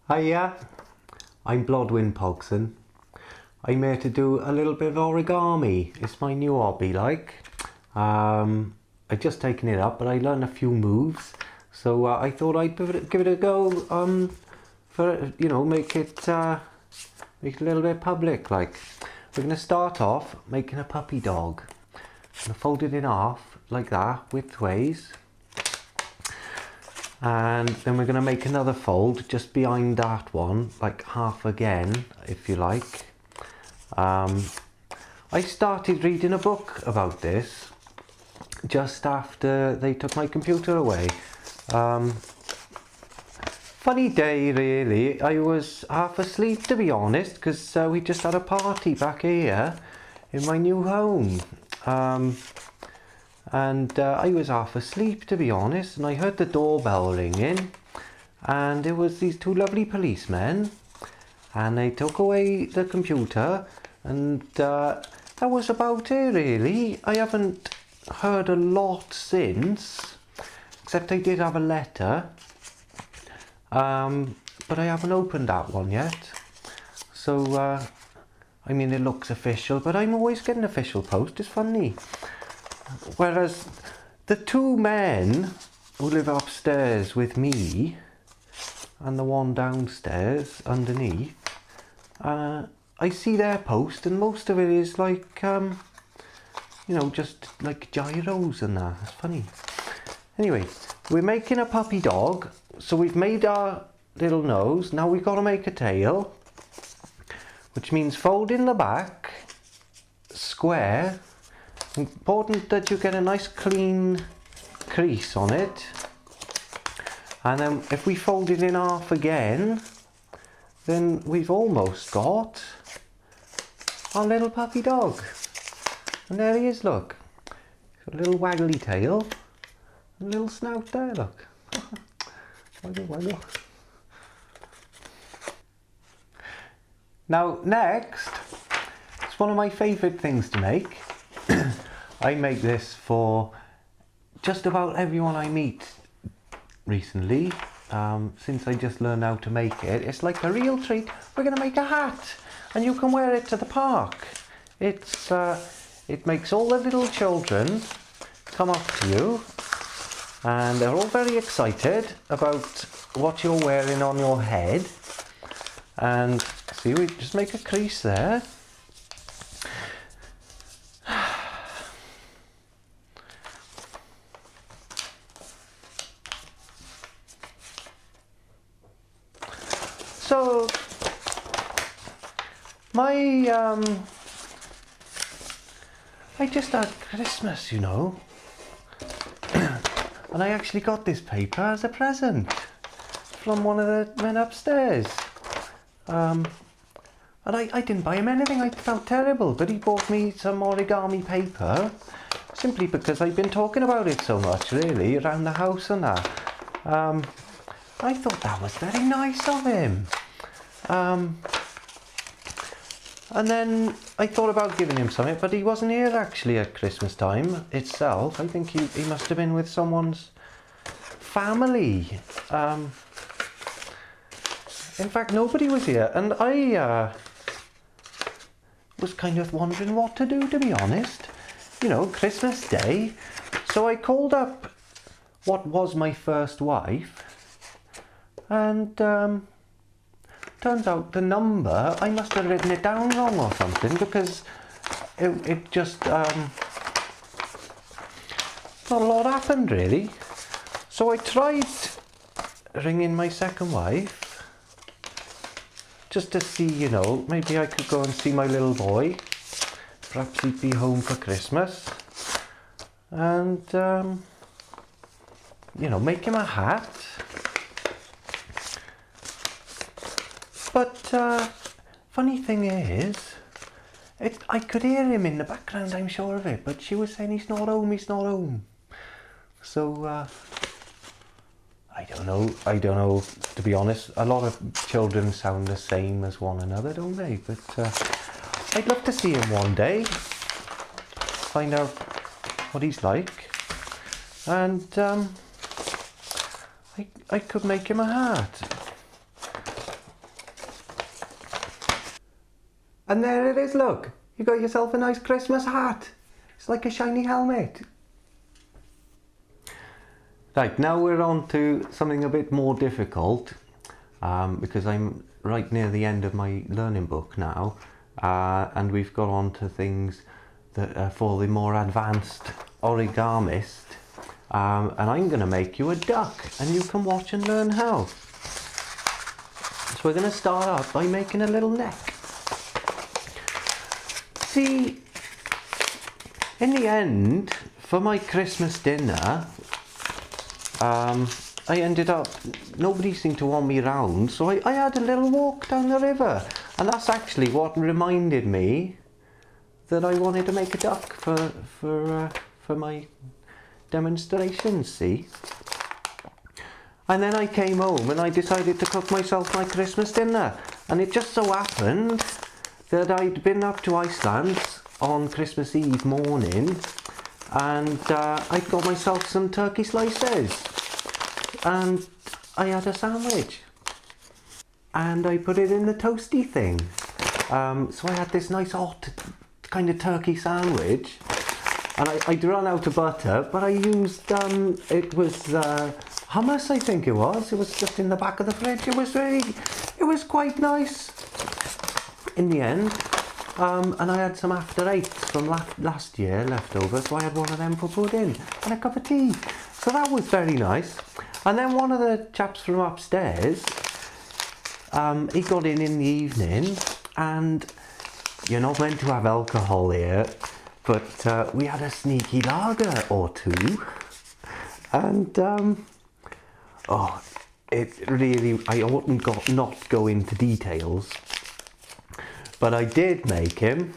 Hiya, I'm Blodwyn Pogson. I'm here to do a little bit of origami. It's my new hobby, like. I've just taken it up, but I learned a few moves, so I thought I'd give it a go. For make it a little bit public. Like, we're gonna start off making a puppy dog. I'm gonna fold it in half like that, widthways. And then we're going to make another fold just behind that one, like half again, if you like. I started reading a book about this just after they took my computer away. Funny day, really. I was half asleep, to be honest, because we just had a party back here in my new home. And I was half asleep, to be honest, and I heard the doorbell ringing, and it was these two lovely policemen, and they took away the computer, and that was about it, really. I haven't heard a lot since, except I did have a letter, but I haven't opened that one yet. So I mean, it looks official, but I'm always getting official post. It's funny. Whereas the two men who live upstairs with me and the one downstairs underneath, I see their post, and most of it is like, just like gyros and that. It's funny. Anyway, we're making a puppy dog. So we've made our little nose. Now we've got to make a tail, which means fold in the back, square. Important that you get a nice clean crease on it, and then if we fold it in half again, then we've almost got our little puppy dog. And there he is, look. Got a little waggly tail, a little snout there, look. Waggle, waggle. Now next, it's one of my favourite things to make. I make this for just about everyone I meet recently, since I just learned how to make it. It's like a real treat. We're going to make a hat, and you can wear it to the park. It makes all the little children come up to you, and they're all very excited about what you're wearing on your head. And see, we just make a crease there. So, I just had Christmas, you know, and I actually got this paper as a present from one of the men upstairs. And I didn't buy him anything. I felt terrible, but he bought me some origami paper, simply because I've been talking about it so much, really, around the house and that. I thought that was very nice of him. And then I thought about giving him something, but he wasn't here actually at Christmas time itself. I think he must have been with someone's family. In fact, nobody was here, and I was kind of wondering what to do, to be honest. You know, Christmas Day. So I called up what was my first wife, and turns out the number, I must have written it down wrong or something, because it just, not a lot happened really. So I tried ringing my second wife, just to see, you know, maybe I could go and see my little boy. Perhaps he'd be home for Christmas. And, you know, make him a hat. But funny thing is, I could hear him in the background, I'm sure of it, but she was saying he's not home, he's not home. So I don't know, to be honest. A lot of children sound the same as one another, don't they? But I'd love to see him one day, find out what he's like, and I could make him a hat. And there it is, look. You got yourself a nice Christmas hat. It's like a shiny helmet. Right, now we're on to something a bit more difficult, because I'm right near the end of my learning book now, and we've got on to things that are for the more advanced origamist, and I'm going to make you a duck, and you can watch and learn how. So we're going to start out by making a little neck. See, in the end, for my Christmas dinner, I ended up, nobody seemed to want me round, so I had a little walk down the river, and that's actually what reminded me that I wanted to make a duck for my demonstrations, see? And then I came home and I decided to cook myself my Christmas dinner, and it just so happened that I'd been up to Iceland on Christmas Eve morning, and I got myself some turkey slices, and I had a sandwich, and I put it in the toasty thing. So I had this nice hot kind of turkey sandwich, and I'd run out of butter, but I used, it was hummus, I think it was just in the back of the fridge. It was quite nice in the end. And I had some after eights from last year left over, so I had one of them for pudding and a cup of tea. So that was very nice. And then one of the chaps from upstairs, he got in the evening, and you're not meant to have alcohol here, but we had a sneaky lager or two, and oh, it really, I wouldn't not go into details, but I did make him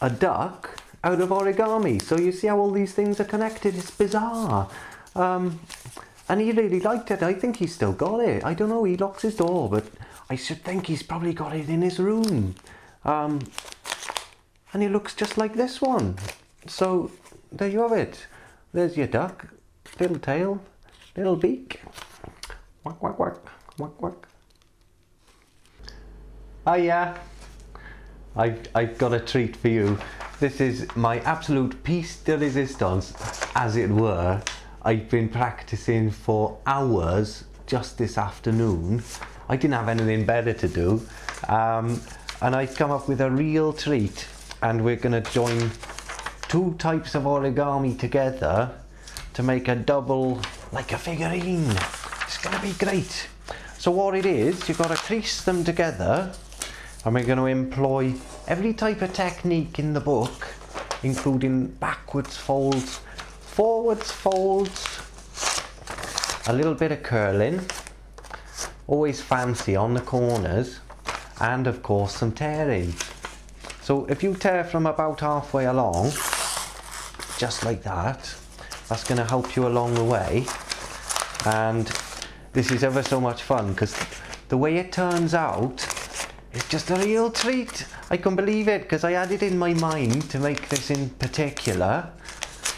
a duck out of origami. So you see how all these things are connected. It's bizarre. And he really liked it. I think he's still got it. I don't know, he locks his door, but I should think he's probably got it in his room. And he looks just like this one. So there you have it. There's your duck. Little tail, little beak. Quack, quack, quack, quack, quack. Oh yeah. I've got a treat for you. This is my absolute piece de resistance, as it were. I've been practicing for hours just this afternoon. I didn't have anything better to do. And I've come up with a real treat. And we're going to join two types of origami together to make a double, like a figurine. It's going to be great. So what it is, you've got to crease them together. And we're going to employ every type of technique in the book, including backwards folds, forwards folds, a little bit of curling, always fancy on the corners, and of course some tearing. So if you tear from about halfway along, just like that, that's going to help you along the way. And this is ever so much fun, because the way it turns out, it's just a real treat. I couldn't believe it, because I had it in my mind to make this in particular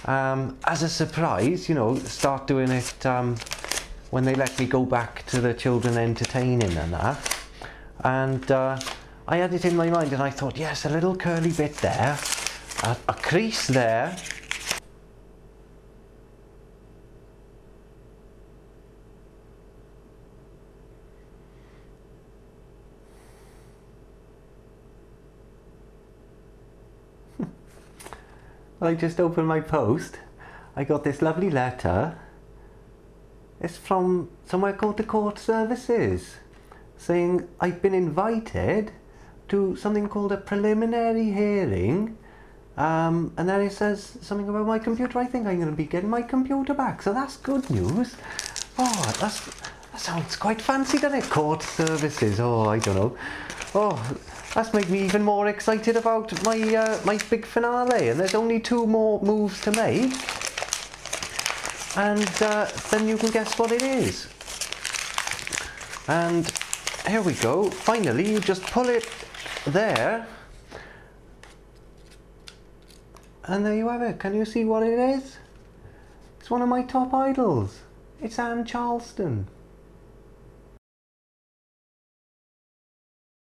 as a surprise, you know, start doing it when they let me go back to the children entertaining and that. And I had it in my mind, and I thought, yes, a little curly bit there, a crease there. I just opened my post. I got this lovely letter. It's from somewhere called the Court Services, saying I've been invited to something called a preliminary hearing, and then it says something about my computer. I think I'm going to be getting my computer back, so that's good news. Oh, that sounds quite fancy, doesn't it? Court Services. Oh, I don't know. Oh, that's made me even more excited about my my big finale, and there's only 2 more moves to make, and then you can guess what it is. And here we go. Finally, you just pull it there, and there you have it. Can you see what it is? It's one of my top idols. It's Anne Charleston.